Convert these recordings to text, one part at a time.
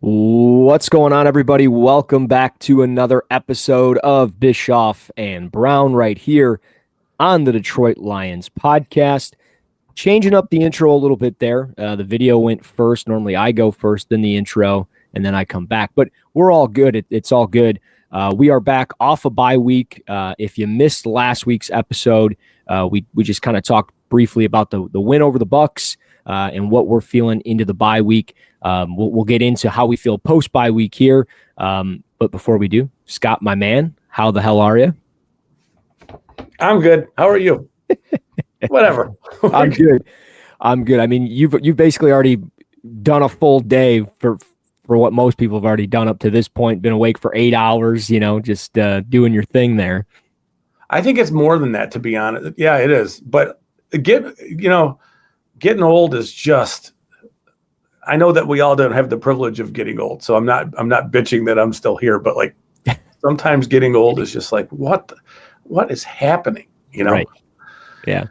What's going on, everybody? Welcome back to another episode of Bischoff and Brown right here on the Detroit Lions podcast. Changing up the intro a little bit there. The video went first. Normally I go first, then the intro, and then I come back. But we're all good. It's all good. We are back off a bye week. If you missed last week's episode, we just kind of talked briefly about the win over the Bucs and what we're feeling into the bye week. We'll get into how we feel post bye week here. But before we do, Scott, my man, how the hell are you? I'm good. How are you? Whatever. I'm good. I mean, you've basically already done a full day for what most people have already done up to this point. Been awake for 8 hours, just doing your thing there. I think it's more than that, to be honest. Yeah, it is. But getting old is just. I know that we all don't have the privilege of getting old, so I'm not bitching that I'm still here. But like sometimes getting old is just like what is happening? Right. Yeah.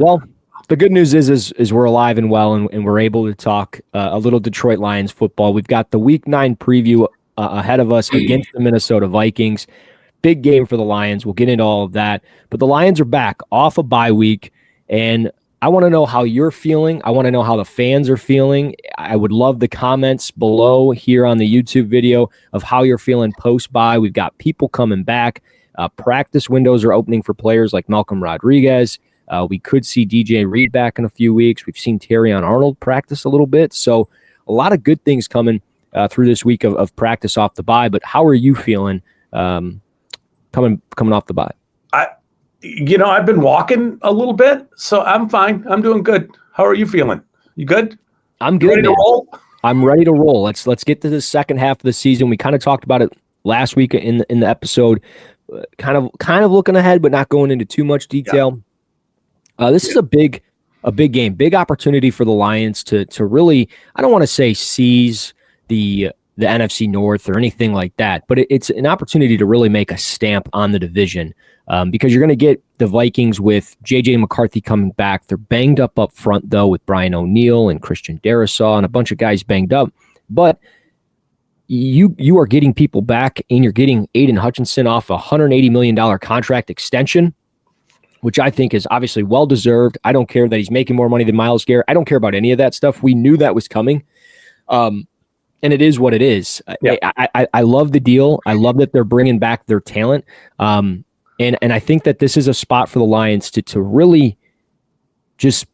Well, the good news is we're alive and well, and we're able to talk a little Detroit Lions football. We've got the Week 9 preview ahead of us against the Minnesota Vikings. Big game for the Lions. We'll get into all of that. But the Lions are back off a bye week, and I want to know how you're feeling. I want to know how the fans are feeling. I would love the comments below here on the YouTube video of how you're feeling post-bye. We've got people coming back. Practice windows are opening for players like Malcolm Rodriguez. We could see DJ Reed back in a few weeks. We've seen Terrion Arnold practice a little bit. So a lot of good things coming through this week of practice off the bye. But how are you feeling coming off the bye? I've been walking a little bit, so I'm fine. I'm doing good. How are you feeling? You good? I'm good. Ready to roll? I'm ready to roll. Let's get to the second half of the season. We kind of talked about it last week in the episode. Kind of looking ahead, but not going into too much detail. Yeah. This is a big game, big opportunity for the Lions to really, I don't want to say seize the NFC North or anything like that, but it's an opportunity to really make a stamp on the division. Because you're going to get the Vikings with J.J. McCarthy coming back. They're banged up front, though, with Brian O'Neill and Christian Darrisaw and a bunch of guys banged up. But you are getting people back, and you're getting Aiden Hutchinson off a $180 million contract extension, which I think is obviously well-deserved. I don't care that he's making more money than Myles Garrett. I don't care about any of that stuff. We knew that was coming. And it is what it is. Yeah. I love the deal. I love that they're bringing back their talent. And I think that this is a spot for the Lions to really just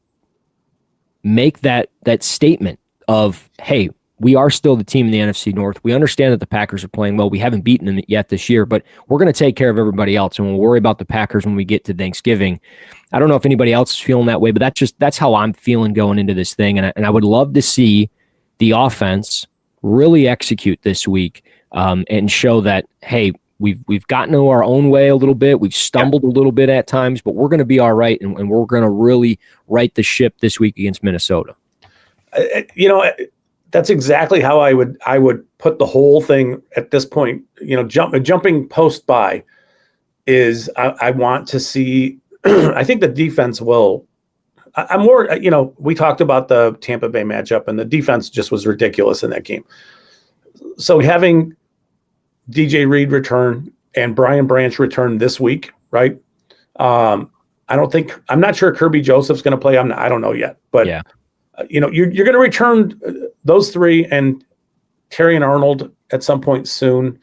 make that statement of, hey, we are still the team in the NFC North. We understand that the Packers are playing well. We haven't beaten them yet this year, but we're going to take care of everybody else, and we'll worry about the Packers when we get to Thanksgiving. I don't know if anybody else is feeling that way, but that's how I'm feeling going into this thing. And I would love to see the offense really execute this week and show that, hey, We've gotten our own way a little bit. We've stumbled a little bit at times, but we're going to be all right, and we're going to really right the ship this week against Minnesota. That's exactly how I would put the whole thing at this point. Jumping post bye is I want to see. I think the defense will. I'm more. We talked about the Tampa Bay matchup, and the defense just was ridiculous in that game. So having DJ Reed return and Brian Branch return this week, right? I'm not sure Kirby Joseph's going to play. I don't know yet, but yeah. You're going to return those three and Terrion Arnold at some point soon.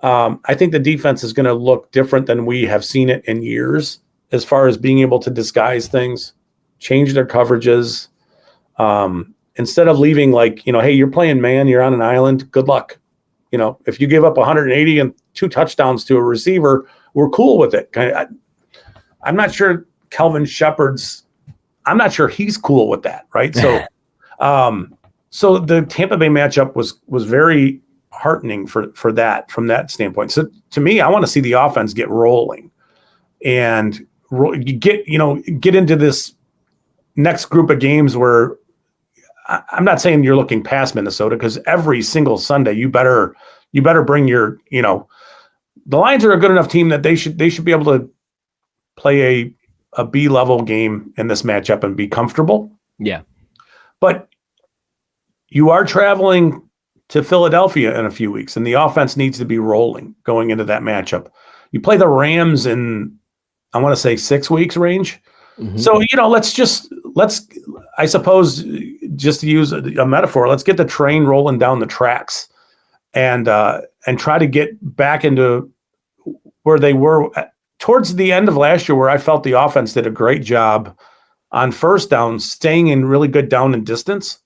I think the defense is going to look different than we have seen it in years, as far as being able to disguise things, change their coverages. Instead of leaving hey, you're playing man, you're on an island, good luck. If you give up 180 and 2 touchdowns to a receiver, we're cool with it. I'm not sure Kelvin Shepard's. I'm not sure he's cool with that, right? So, so the Tampa Bay matchup was very heartening for that from that standpoint. So to me, I want to see the offense get rolling, and get into this next group of games where. I'm not saying you're looking past Minnesota, because every single Sunday you better bring your, the Lions are a good enough team that they should be able to play a B-level game in this matchup and be comfortable. Yeah. But you are traveling to Philadelphia in a few weeks, and the offense needs to be rolling going into that matchup. You play the Rams in, I want to say 6 weeks range. Mm-hmm. So, let's, I suppose, just to use a metaphor, let's get the train rolling down the tracks and try to get back into where they were towards the end of last year, where I felt the offense did a great job on first down, staying in really good down and distance,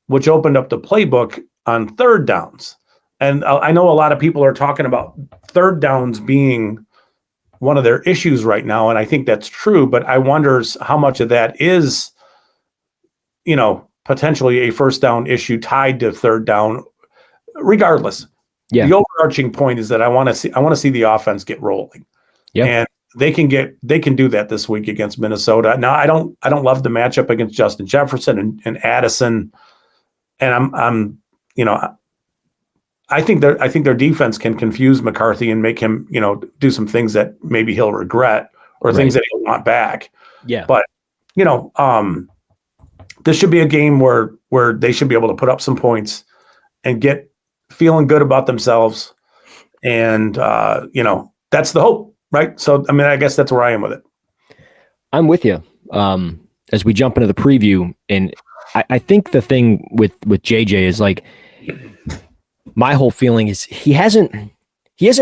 which opened up the playbook on third downs. And I know a lot of people are talking about third downs being one of their issues right now, and I think that's true, but I wonder how much of that is, potentially a first down issue tied to third down. Regardless, the overarching point is that I want to see the offense get rolling. Yeah, and they can do that this week against Minnesota. Now, I don't love the matchup against Justin Jefferson and Addison, and I think their defense can confuse McCarthy and make him, do some things that maybe he'll regret or things that he'll want back. Yeah. But, this should be a game where they should be able to put up some points and get feeling good about themselves. And, that's the hope, right? So, I guess that's where I am with it. I'm with you. As we jump into the preview, and I think the thing with JJ is like, my whole feeling is he hasn't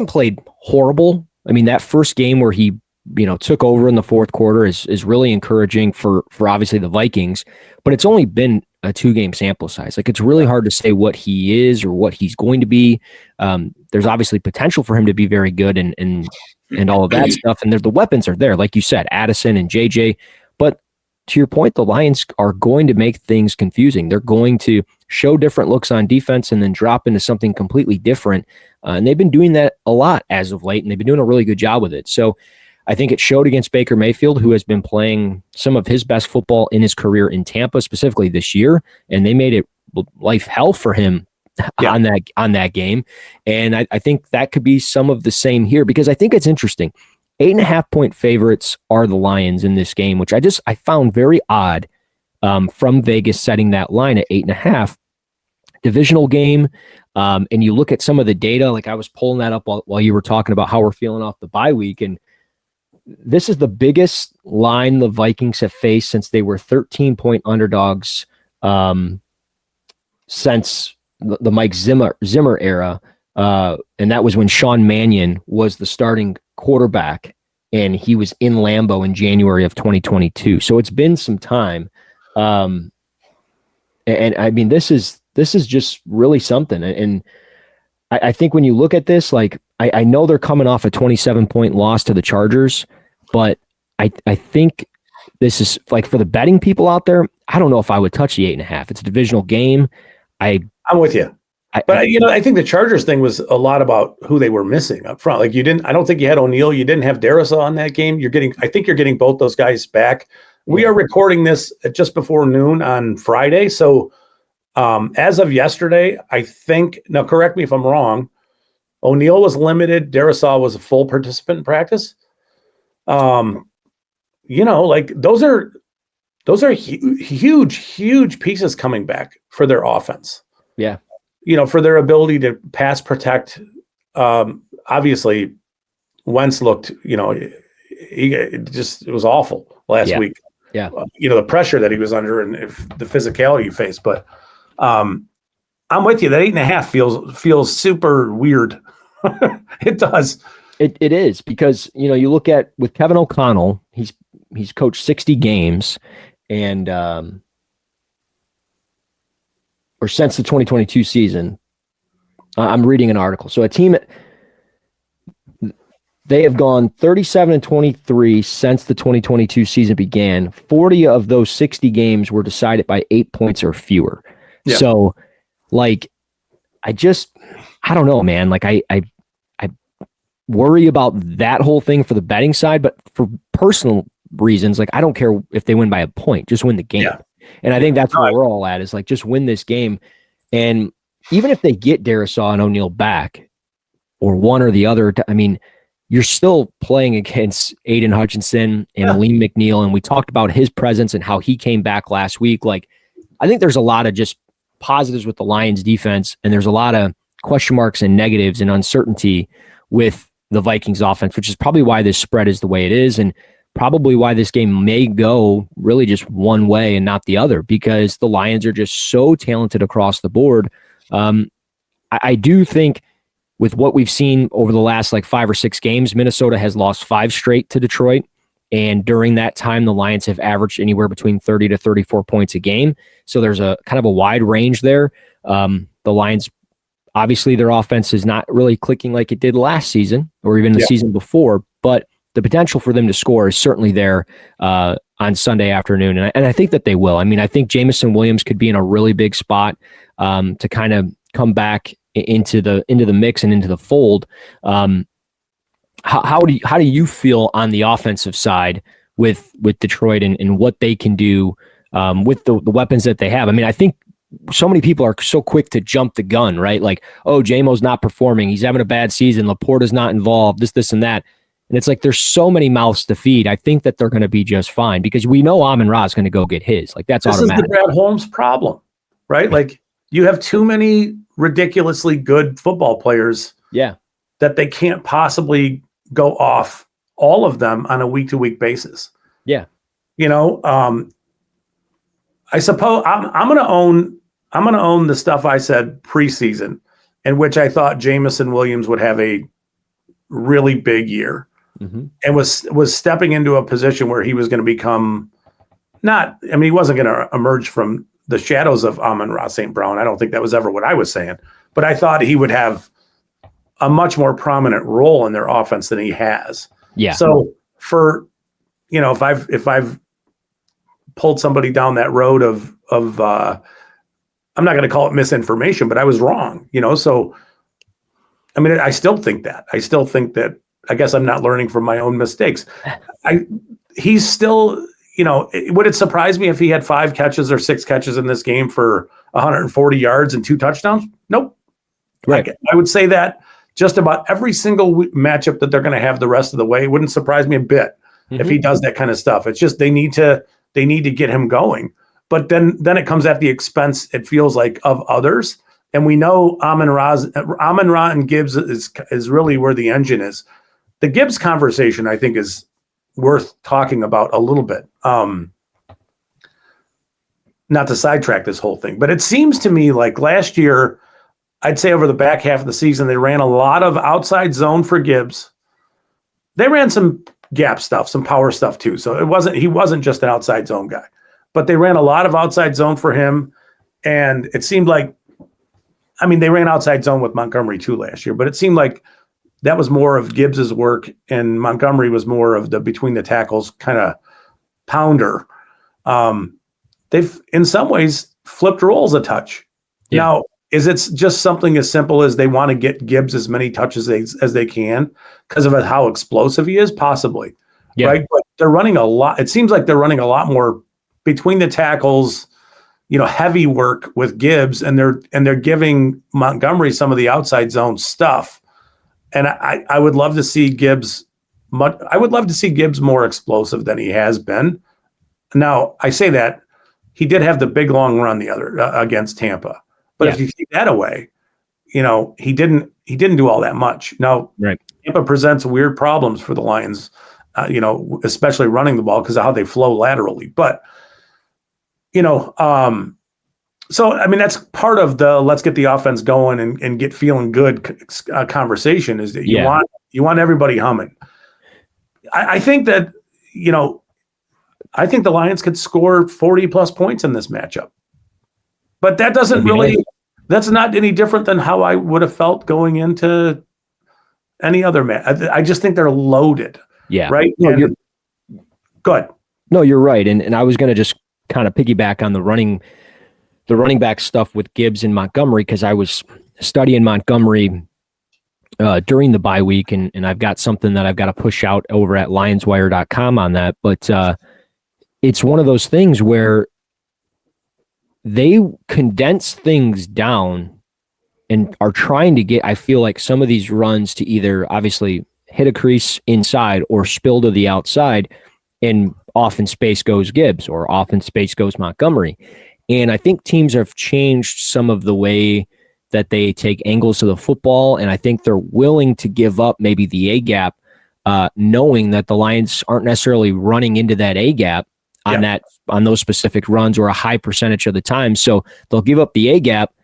played horrible. I mean, that first game where he, took over in the fourth quarter is really encouraging for obviously the Vikings, but it's only been a 2-game sample size. Like, it's really hard to say what he is or what he's going to be. There's obviously potential for him to be very good and all of that stuff. And the weapons are there, like you said, Addison and JJ. But to your point, the Lions are going to make things confusing. They're going to show different looks on defense and then drop into something completely different. And they've been doing that a lot as of late, and they've been doing a really good job with it. So I think it showed against Baker Mayfield, who has been playing some of his best football in his career in Tampa, specifically this year, and they made it life hell for him on that game. And I think that could be some of the same here, because I think it's interesting. 8.5-point favorites are the Lions in this game, which I found very odd from Vegas setting that line at 8.5. Divisional game, and you look at some of the data, like I was pulling that up while you were talking about how we're feeling off the bye week, and this is the biggest line the Vikings have faced since they were 13-point underdogs since the Mike Zimmer era, and that was when Sean Mannion was the starting quarterback, and he was in Lambeau in January of 2022. So it's been some time, and I mean this is just really something. And I think when you look at this, like I know they're coming off a 27-point loss to the Chargers, but I think this is like, for the betting people out there, I don't know if I would touch the 8.5. It's a divisional game. I'm with you. But I think the Chargers thing was a lot about who they were missing up front. Like I don't think you had O'Neal. You didn't have Darrisaw on that game. I think you're getting both those guys back. We are recording this at just before noon on Friday. So as of yesterday, I think, now correct me if I'm wrong, O'Neal was limited. Darrisaw was a full participant in practice. Like those are huge pieces coming back for their offense. Yeah. For their ability to pass protect. Obviously, Wentz looked, it was awful last week. Yeah. The pressure that he was under and the physicality he faced. But I'm with you. That 8.5 feels super weird. It does. It is, because you look at with Kevin O'Connell, he's coached 60 games, and or since the 2022 season. I'm reading an article. So a team, they have gone 37-23 since the 2022 season began. 40 of those 60 games were decided by 8 points or fewer. Yeah. So, like, I don't know, man. Like, I worry about that whole thing for the betting side, but for personal reasons, like, I don't care if they win by a point, just win the game. Yeah. And I think that's where we're all at, is like, just win this game. And even if they get Darrisaw and O'Neal back, or one or the other, I mean, you're still playing against Aiden Hutchinson and Aleem McNeil. And we talked about his presence and how he came back last week. Like, I think there's a lot of just positives with the Lions defense, and there's a lot of question marks and negatives and uncertainty with the Vikings offense, which is probably why this spread is the way it is, and probably why this game may go really just one way and not the other, because the Lions are just so talented across the board. I do think with what we've seen over the last like 5 or 6 games, Minnesota has lost 5 straight to Detroit. And during that time, the Lions have averaged anywhere between 30 to 34 points a game. So there's a kind of a wide range there. The Lions, obviously their offense is not really clicking like it did last season or even the season before, but the potential for them to score is certainly there on Sunday afternoon. And I think that they will. I mean, I think Jamison Williams could be in a really big spot to kind of come back into the mix and into the fold. How do you feel on the offensive side with Detroit and what they can do with the weapons that they have? I mean, I think so many people are so quick to jump the gun, right? Like, oh, Jamo's not performing. He's having a bad season. Laporta's not involved, this, and that. And it's like there's so many mouths to feed. I think that they're going to be just fine because we know Amon-Ra is going to go get his. Like, that's automatic. This is the Brad Holmes problem, right? Like, you have too many ridiculously good football players that they can't possibly go off all of them on a week-to-week basis. Yeah. You know, I suppose I'm going to own the stuff I said preseason, in which I thought Jamison Williams would have a really big year and was stepping into a position where he was going to become he wasn't going to emerge from the shadows of Amon-Ra St. Brown. I don't think that was ever what I was saying, but I thought he would have a much more prominent role in their offense than he has. Yeah. So for, you know, if I've pulled somebody down that road of I'm not going to call it misinformation, but I was wrong, you know? So, I mean, I still think that. I guess I'm not learning from my own mistakes. He's still, you know, would it surprise me if he had 5 catches or 6 catches in this game for 140 yards and 2 touchdowns? Nope. Right. I would say that just about every single matchup that they're going to have the rest of the way. It wouldn't surprise me a bit if he does that kind of stuff. It's just they need to get him going. But then it comes at the expense, it feels like, of others. And we know Amon-Ra and Gibbs is really where the engine is. The Gibbs conversation, I think, is worth talking about a little bit. Not to sidetrack this whole thing, but it seems to me like last year, I'd say over the back half of the season, they ran a lot of outside zone for Gibbs. They ran some gap stuff, some power stuff too. So he wasn't just an outside zone guy, but they ran a lot of outside zone for him. And it seemed like, I mean, they ran outside zone with Montgomery too last year, but it seemed like that was more of Gibbs's work and Montgomery was more of the between the tackles kind of pounder. They've in some ways flipped roles a touch. Yeah. Now, is it just something as simple as they want to get Gibbs as many touches as they can because of how explosive he is? Possibly. Yeah. Right. But they're running a lot. It seems like they're running a lot more between the tackles, you know, heavy work with Gibbs, and they're giving Montgomery some of the outside zone stuff. And I would love to see Gibbs more explosive than he has been. Now, I say that he did have the big long run the other against Tampa. But if you take that away, you know, he didn't do all that much. Now, Tampa presents weird problems for the Lions, you know, especially running the ball because of how they flow laterally. But, you know, so, I mean, that's part of the let's get the offense going and get feeling good conversation is that you want everybody humming. I think that, you know, I think the Lions could score 40-plus points in this matchup. But that doesn't that's not any different than how I would have felt going into any other match. I just think they're loaded. Yeah. Right? No, good. No, you're right. And I was going to just kind of piggyback on the running back stuff with Gibbs and Montgomery because I was studying Montgomery during the bye week, and I've got something that I've got to push out over at lionswire.com on that. But it's one of those things where they condense things down and are trying to get, I feel like, some of these runs to either obviously hit a crease inside or spill to the outside, and off in space goes Gibbs or off in space goes Montgomery. And I think teams have changed some of the way that they take angles to the football. And I think they're willing to give up maybe the A gap, knowing that the Lions aren't necessarily running into that A gap on those specific runs or a high percentage of the time. So they'll give up the A gap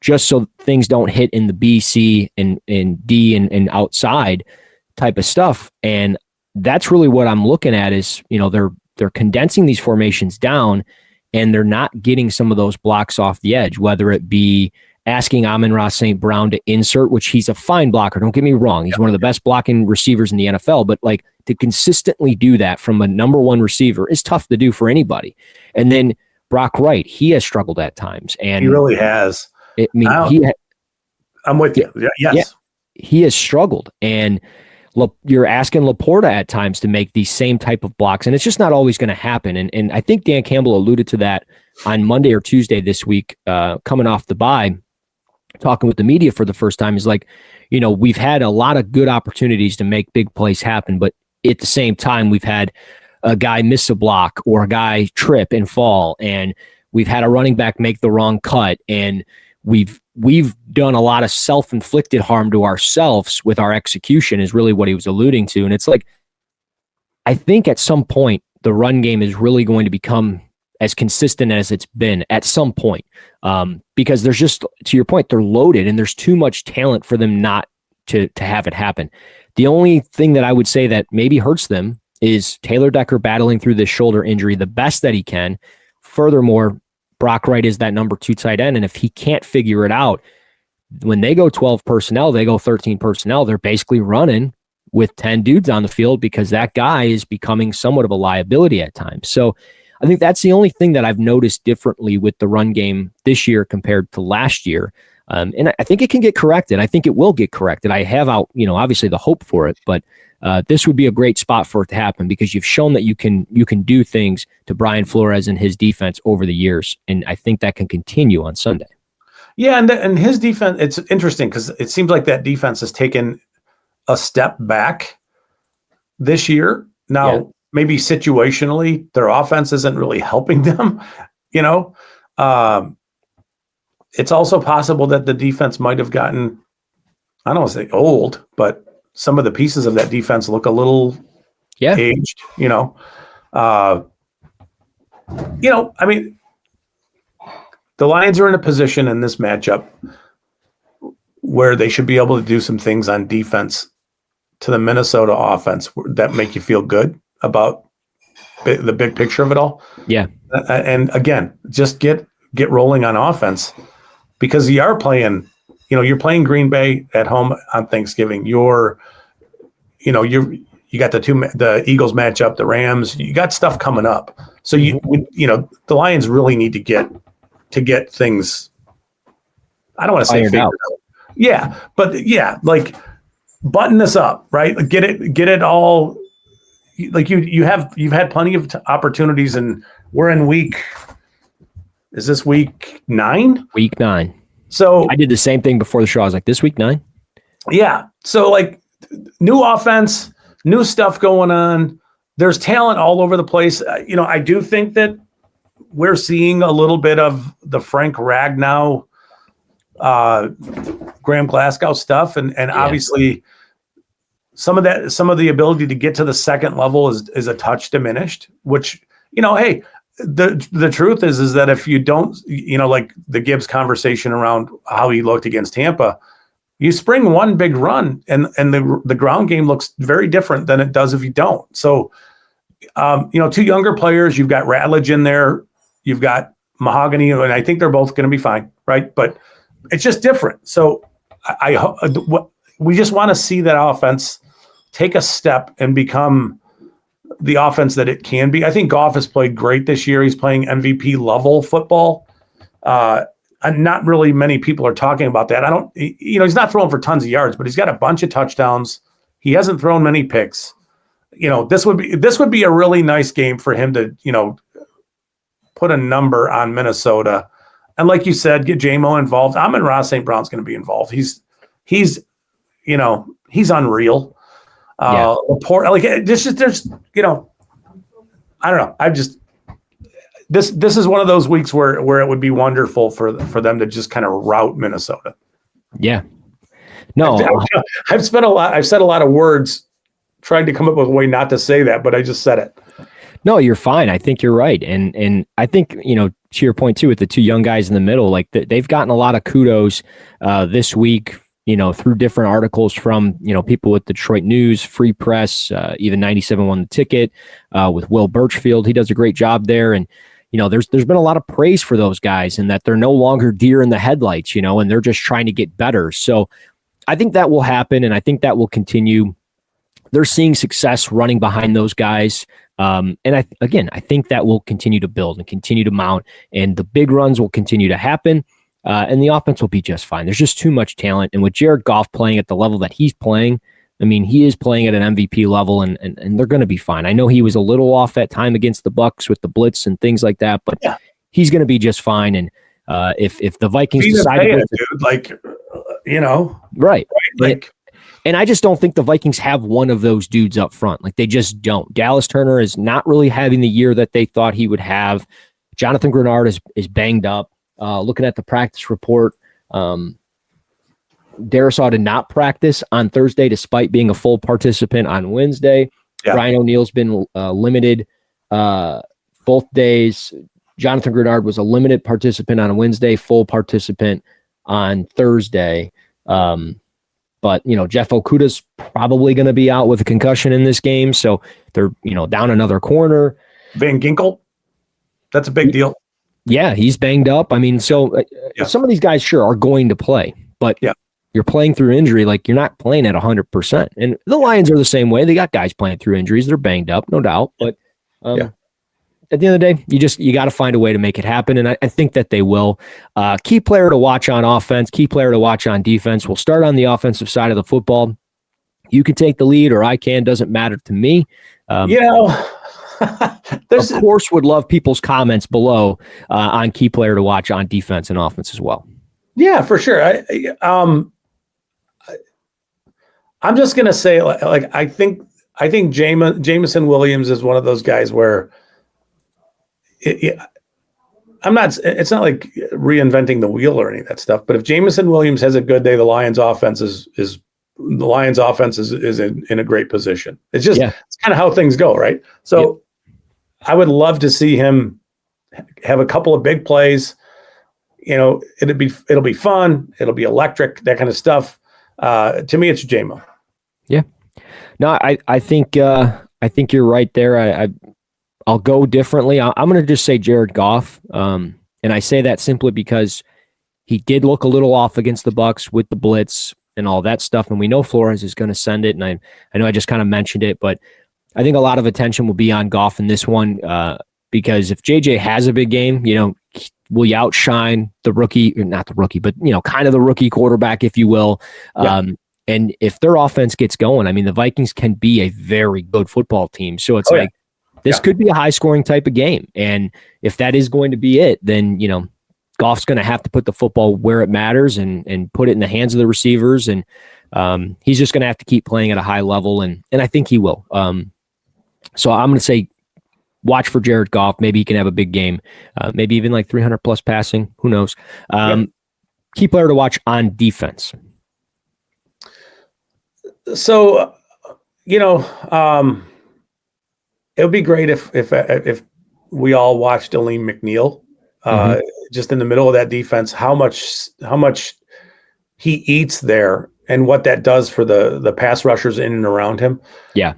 just so things don't hit in the B, C, and D and outside type of stuff. And that's really what I'm looking at is, they're condensing these formations down and they're not getting some of those blocks off the edge, whether it be asking Amon-Ra St. Brown to insert, which he's a fine blocker. Don't get me wrong. He's one of the best blocking receivers in the NFL, but like to consistently do that from a number one receiver is tough to do for anybody. And then Brock Wright, he has struggled at times. And he really has. I'm with you. Yes. Yeah, he has struggled. And you're asking Laporta at times to make these same type of blocks, and it's just not always going to happen. And I think Dan Campbell alluded to that on Monday or Tuesday this week, coming off the bye, talking with the media for the first time. Is like, we've had a lot of good opportunities to make big plays happen, but at the same time, we've had a guy miss a block or a guy trip and fall, and we've had a running back make the wrong cut, and we've done a lot of self-inflicted harm to ourselves with our execution is really what he was alluding to. And it's like, I think at some point the run game is really going to become as consistent as it's been at some point, because there's just, to your point, they're loaded and there's too much talent for them not to have it happen. The only thing that I would say that maybe hurts them is Taylor Decker battling through this shoulder injury the best that he can. Furthermore, Brock Wright is that number 2 tight end. And if he can't figure it out, when they go 12 personnel, they go 13 personnel, they're basically running with 10 dudes on the field because that guy is becoming somewhat of a liability at times. So I think that's the only thing that I've noticed differently with the run game this year compared to last year. And I think it can get corrected. I think it will get corrected. I have obviously the hope for it, but this would be a great spot for it to happen because you've shown that you can do things to Brian Flores and his defense over the years. And I think that can continue on Sunday. Yeah. And his defense, it's interesting because it seems like that defense has taken a step back this year. Now, maybe situationally, their offense isn't really helping them, it's also possible that the defense might have gotten, I don't want to say old, but some of the pieces of that defense look a little aged, I mean, the Lions are in a position in this matchup where they should be able to do some things on defense to the Minnesota offense that make you feel good about the big picture of it all. Yeah. And again, just get rolling on offense because you are playing, you're playing Green Bay at home on Thanksgiving. You got the Eagles matchup, the Rams, you got stuff coming up. So the Lions really need to get things, I don't want to say figured out. Yeah. But like button this up, right? Get it all. Like you've had plenty of opportunities and we're in is this week 9? Week 9. So I did the same thing before the show. I was like, this week 9? Yeah. So like new offense, new stuff going on. There's talent all over the place. I do think that we're seeing a little bit of the Frank Ragnow, Graham Glasgow stuff. And obviously some of the ability to get to the second level is a touch diminished, which, hey, the truth is that if you don't, like the Gibbs conversation around how he looked against Tampa, you spring one big run and the ground game looks very different than it does if you don't. So, 2 younger players, you've got Radledge in there, you've got Mahogany, and I think they're both going to be fine. Right. But it's just different. So we just want to see that offense take a step and become the offense that it can be. I think Goff has played great this year. He's playing MVP level football. And not really many people are talking about that. He's not throwing for tons of yards, but he's got a bunch of touchdowns. He hasn't thrown many picks. This would be a really nice game for him to, put a number on Minnesota. And like you said, get Jamo involved. Amon-Ra St. Brown's going to be involved. He's unreal. Laporte, like there's I don't know. this is one of those weeks where it would be wonderful for them to just kind of rout Minnesota. Yeah. No, I've said a lot of words trying to come up with a way not to say that, but I just said it. No, you're fine. I think you're right. And I think, to your point too, with the two young guys in the middle, like they've gotten a lot of kudos this week, through different articles from, people with Detroit News, Free Press, even 97 won the ticket with Will Birchfield. He does a great job there. And, there's been a lot of praise for those guys and that they're no longer deer in the headlights, and they're just trying to get better. So I think that will happen. And I think that will continue. They're seeing success running behind those guys. And I think that will continue to build and continue to mount, and the big runs will continue to happen. And the offense will be just fine. There's just too much talent. And with Jared Goff playing at the level that he's playing, I mean, he is playing at an MVP level, and they're going to be fine. I know he was a little off that time against the Bucs with the blitz and things like that, but he's going to be just fine. And if the Vikings decide right. And I just don't think the Vikings have one of those dudes up front. Like, they just don't. Dallas Turner is not really having the year that they thought he would have. Jonathan Grenard is banged up. Looking at the practice report, Darisaw did not practice on Thursday despite being a full participant on Wednesday. Yeah. Brian O'Neill's been limited both days. Jonathan Grenard was a limited participant on Wednesday, full participant on Thursday. But, Jeff Okudah's probably going to be out with a concussion in this game. So they're, down another corner. Van Ginkel, that's a big deal. Yeah, he's banged up. I mean, so some of these guys, sure, are going to play. But you're playing through injury. Like, you're not playing at 100%. And the Lions are the same way. They got guys playing through injuries. They're banged up, no doubt. But at the end of the day, you got to find a way to make it happen. And I think that they will. Key player to watch on offense, key player to watch on defense. We'll start on the offensive side of the football. You can take the lead or I can, doesn't matter to me. Of course, would love people's comments below on key player to watch on defense and offense as well. Yeah, for sure. I'm just going to say, I think Jameson Williams is one of those guys where I'm not. It's not like reinventing the wheel or any of that stuff. But if Jameson Williams has a good day, the Lions' offense is in a great position. It's just it's kind of how things go, right? So I would love to see him have a couple of big plays. It'll be fun. It'll be electric. That kind of stuff. To me, it's Jamo. Yeah. No, I think you're right there. I'll go differently. I'm going to just say Jared Goff. And I say that simply because he did look a little off against the Bucs with the blitz and all that stuff. And we know Flores is going to send it. And I know I just kind of mentioned it, but I think a lot of attention will be on Goff in this one because if JJ has a big game, will you outshine the rookie, or not the rookie, but, kind of the rookie quarterback, if you will. And if their offense gets going, I mean, the Vikings can be a very good football team. So it's this could be a high scoring type of game. And if that is going to be it, then, Goff's going to have to put the football where it matters and put it in the hands of the receivers. And he's just going to have to keep playing at a high level. And I think he will. So I'm going to say, watch for Jared Goff. Maybe he can have a big game. Maybe even like 300 plus passing. Who knows? Key player to watch on defense. So, it would be great if we all watched Aleem McNeil just in the middle of that defense, how much he eats there and what that does for the pass rushers in and around him. Yeah.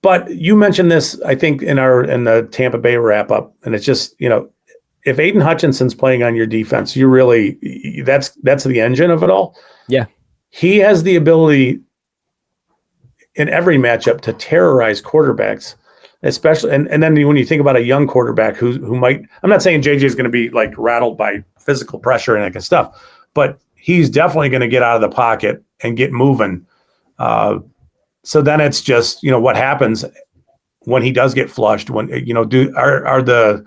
But you mentioned this, I think, in the Tampa Bay wrap up, and it's just, if Aiden Hutchinson's playing on your defense, you really that's the engine of it all. Yeah. He has the ability in every matchup to terrorize quarterbacks, especially and then when you think about a young quarterback who might, I'm not saying JJ is going to be like rattled by physical pressure and that kind of stuff, but he's definitely going to get out of the pocket and get moving. So then it's just, what happens when he does get flushed, when, are the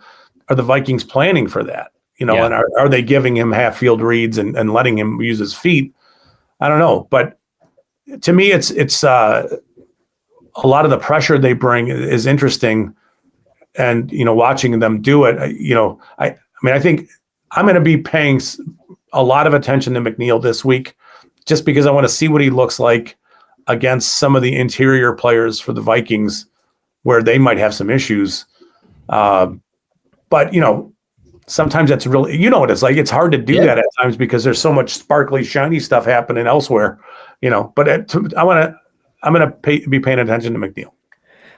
Vikings planning for that, and are they giving him half field reads and letting him use his feet? I don't know. But to me, it's a lot of the pressure they bring is interesting. and watching them do it, I mean, I think I'm going to be paying a lot of attention to McNeil this week, just because I want to see what he looks like against some of the interior players for the Vikings, where they might have some issues. But sometimes that's really, what it's like. It's hard to do that at times because there's so much sparkly, shiny stuff happening elsewhere. But I'm going to be paying attention to McNeil.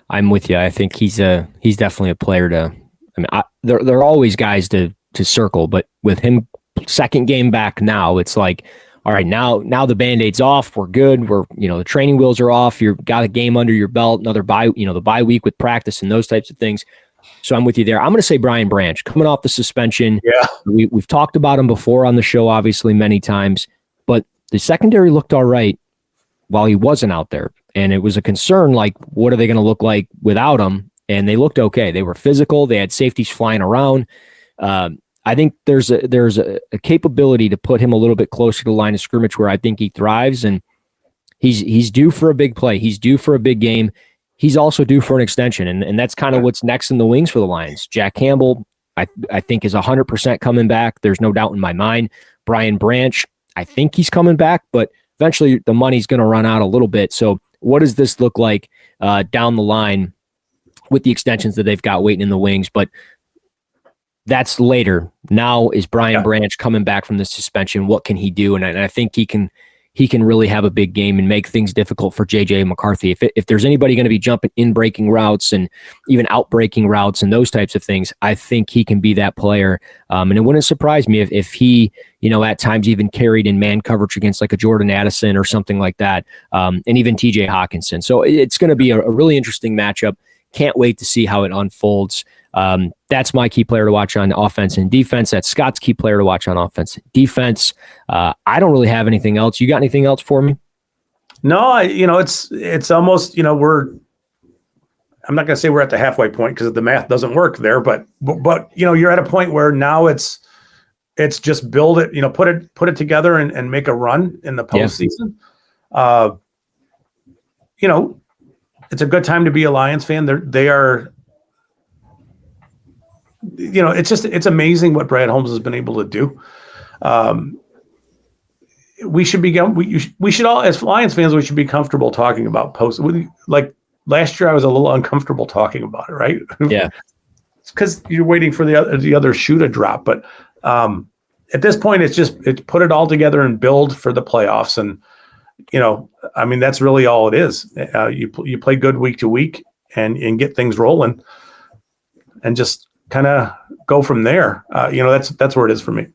I'm with you. I think he's definitely a player to. I mean, there are always guys to circle, but with him second game back now, it's like, all right, now the Band-Aid's off. We're good. We're the training wheels are off. You've got a game under your belt, another bye, the bye week with practice and those types of things. So I'm with you there. I'm going to say Brian Branch coming off the suspension. Yeah, we've talked about him before on the show, obviously many times, but the secondary looked all right while he wasn't out there, and it was a concern. Like, what are they going to look like without him? And they looked okay. They were physical. They had safeties flying around. I think there's a capability to put him a little bit closer to the line of scrimmage where I think he thrives, and he's due for a big play. He's due for a big game. He's also due for an extension, and that's kind of what's next in the wings for the Lions. Jack Campbell, I think, is 100% coming back. There's no doubt in my mind. Brian Branch, I think he's coming back, but eventually the money's going to run out a little bit. So what does this look like down the line with the extensions that they've got waiting in the wings? But that's later. Now is Brian Branch coming back from the suspension. What can he do? And I think he can really have a big game and make things difficult for JJ McCarthy. If there's anybody going to be jumping in breaking routes and even out breaking routes and those types of things, I think he can be that player. And it wouldn't surprise me if he, at times even carried in man coverage against like a Jordan Addison or something like that. And even TJ Hawkinson. So it's going to be a really interesting matchup. Can't wait to see how it unfolds. That's my key player to watch on offense and defense. That's Scott's key player to watch on offense and defense. I don't really have anything else. You got anything else for me? No, it's almost, I'm not going to say we're at the halfway point because the math doesn't work there, but you're at a point where now it's just build it, put it together and make a run in the postseason. It's a good time to be a Lions fan. They are, it's amazing what Brad Holmes has been able to do. We should all, as Lions fans, we should be comfortable talking about post. Like last year, I was a little uncomfortable talking about it, right? Yeah, it's because you're waiting for the other shoe to drop. But at this point, it's put it all together and build for the playoffs. And that's really all it is. You play good week to week and get things rolling, and just kind of go from there. That's where it is for me.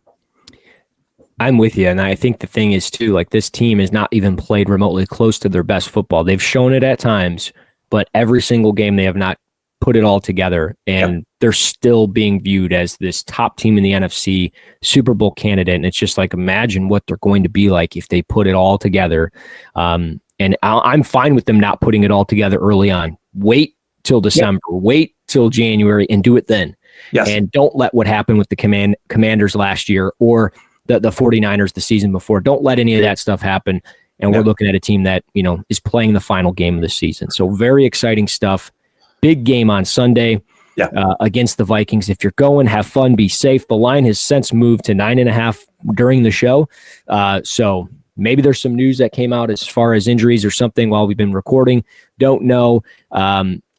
I'm with you. And I think the thing is too, like, this team has not even played remotely close to their best football. They've shown it at times, but every single game they have not put it all together, and they're still being viewed as this top team in the NFC, Super Bowl candidate. And it's just like, imagine what they're going to be like if they put it all together. And I'm fine with them not putting it all together early on. Wait till December, wait till January, and do it then. Yes. And don't let what happened with the Commanders last year or the 49ers the season before. Don't let any of that stuff happen. And we're looking at a team that, is playing the final game of the season. So very exciting stuff. Big game on Sunday against the Vikings. If you're going, have fun, be safe. The line has since moved to 9.5 during the show. So maybe there's some news that came out as far as injuries or something while we've been recording. Don't know.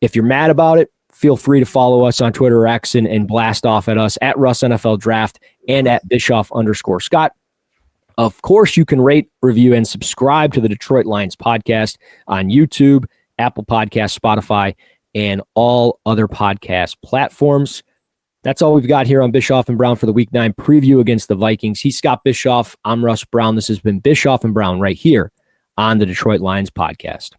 If you're mad about it, feel free to follow us on Twitter or X and blast off at us at Russ NFL Draft and at Bischoff_Scott. Of course, you can rate, review, and subscribe to the Detroit Lions podcast on YouTube, Apple Podcasts, Spotify, and all other podcast platforms. That's all we've got here on Bischoff and Brown for the Week 9 preview against the Vikings. He's Scott Bischoff. I'm Russ Brown. This has been Bischoff and Brown right here on the Detroit Lions podcast.